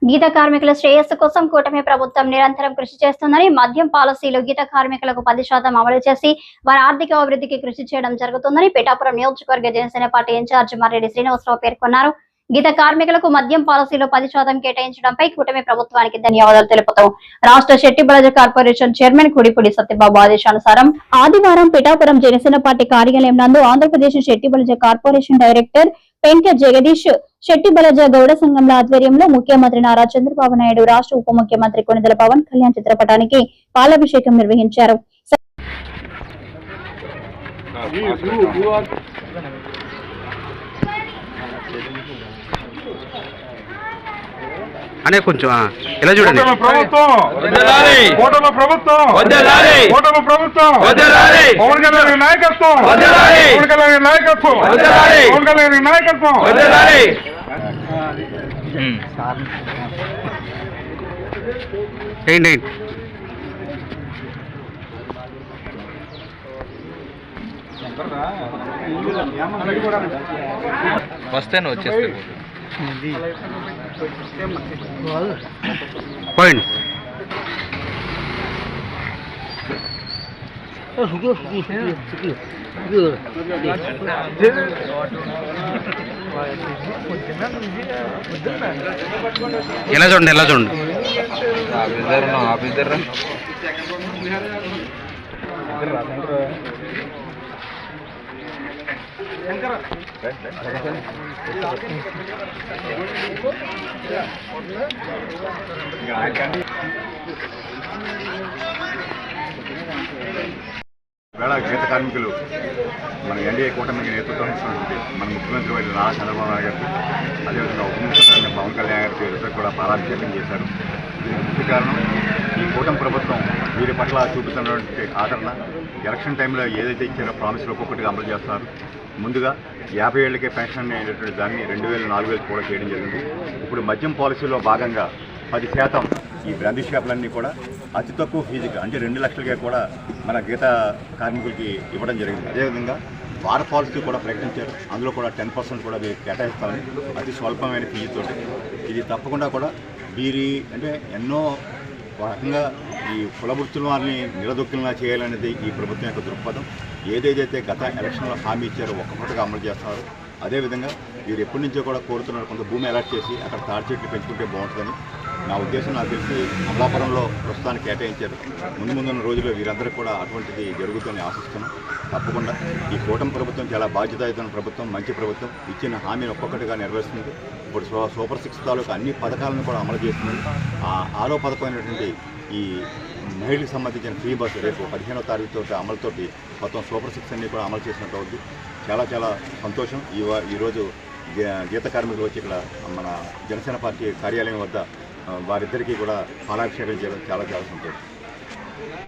గీత కార్మికుల శ్రేయస్సు కోసం కూటమి ప్రభుత్వం నిరంతరం కృషి చేస్తుందని, మద్యం పాలసీలో గీత కార్మికులకు 10% అమలు చేసి వారి ఆర్థిక అభివృద్ధికి కృషి చేయడం జరుగుతుందని పిఠాపురం నియోజకవర్గ జనసేన పార్టీ ఇన్ఛార్జి మర్రెడ్డి శ్రీనివాసరావు పేర్కొన్నారు. గీత కార్మికులకు మద్యం పాలసీలో 10% కేటాయించడంపై కూటమి ప్రభుత్వానికి ధన్యవాదాలు తెలుపుతూ రాష్ట్ర శెట్టి బలజ కార్పొరేషన్ చైర్మన్ కుడిపూడి సత్యబాబు ఆదేశానుసారం ఆదివారం పిఠాపురం జనసేన పార్టీ కార్యాలయం నందు ఆంధ్రప్రదేశ్ శెట్టి బలజ కార్పొరేషన్ డైరెక్టర్ పెంక జగదీష్ శెట్టి బలజ గౌడ సంఘంల ఆధ్వర్యంలో ముఖ్యమంత్రి నారా చంద్రబాబు నాయుడు, రాష్ట్ర ఉప ముఖ్యమంత్రి కొణిదెల పవన్ కళ్యాణ్ చిత్రపటానికి పాలాభిషేకం నిర్వహించారు. అనే కొంచెం ఇలా చూడండి. పవన్ కళ్యాణ్ నాయకత్వం, నాయకత్వం. ఏంటి వస్తేనే వచ్చేస్తే పోయింది. ఎలా చూడండి, ఎలా చూడండి. ఆఫీసర్ వేళ గీత కార్మికులు మన ఎన్డీఏ కూటమికి నేతృత్వం ఇచ్చినటువంటి మన ముఖ్యమంత్రి వైద్యులు నారా చంద్రబాబు నాయుడు గారికి, అదేవిధంగా ఉప ముఖ్యమంత్రి పవన్ కళ్యాణ్ గారికి ఇద్దరు కూడా పాలాభిషేకం చేశారు. దీనికి ముఖ్య కారణం ఈ కూటమి ప్రభుత్వం వీరి పట్ల చూపుతున్నటువంటి ఆదరణ. ఎలక్షన్ టైంలో ఏదైతే ఇచ్చారో ప్రామిస్లు ఒక్కొక్కటిగా అమలు చేస్తారు. ముందుగా 50 ఏళ్లకే పెన్షన్ అయినటువంటి దాన్ని 2000, 4000 కూడా చేయడం జరిగింది. ఇప్పుడు మద్యం పాలసీలో భాగంగా 10% ఈ బ్రాందీ షాపులన్నీ కూడా అతి తక్కువ ఫీజుగా, అంటే 2 లక్షలుగా కూడా మన గీత కార్మికులకి ఇవ్వడం జరిగింది. అదేవిధంగా వార్ పాలసీ కూడా ప్రకటించారు. అందులో కూడా 10% కూడా వీరికి కేటాయిస్తామని, అతి స్వల్పమైన ఫీజుతో. ఇది తప్పకుండా కూడా వీరి అంటే ఎన్నో రకంగా ఈ కులవృత్తుల వారిని నిలదొక్కులా చేయాలనేది ఈ ప్రభుత్వం యొక్క దృక్పథం. ఏదైతే గత ఎలక్షన్లో హామీ ఇచ్చారో ఒక్కొక్కటిగా అమలు చేస్తున్నారు. అదేవిధంగా వీరు ఎప్పటి నుంచో కూడా కోరుతున్నారు, కొంత భూమి అలాట్ చేసి అక్కడ తాడి చెట్లు పెంచుకుంటే బాగుంటుందని. నా ఉద్దేశం నాకు తెలిసి అమలాపురంలో ప్రస్తుతానికి కేటాయించారు. ముందున్న రోజుల్లో వీరందరికీ కూడా అటువంటిది జరుగుతుందని ఆశిస్తున్నాం. తప్పకుండా ఈ కూటమి ప్రభుత్వం చాలా బాధ్యతాయుతమైన ప్రభుత్వం, మంచి ప్రభుత్వం. ఇచ్చిన హామీని ఒక్కొక్కటిగా నెరవేరుస్తుంది. ఇప్పుడు సూపర్ 6 తాలూకు అన్ని పథకాలను కూడా అమలు చేస్తుంది. ఆరో పథకమైనటువంటి ఈ మహిళలకు సంబంధించిన ఫ్రీ బస్సు రేపు 15వ తారీఖుతో అమలుతోటి మొత్తం సూపర్ 6 అన్ని కూడా అమలు చేసినట్టు అవుతుంది. చాలా చాలా సంతోషం. ఈరోజు గీత కార్మికులు వచ్చి ఇక్కడ మన జనసేన పార్టీ కార్యాలయం వద్ద వారిద్దరికీ కూడా పాలాభిషేకం చేయడం చాలా చాలా సంతోషం.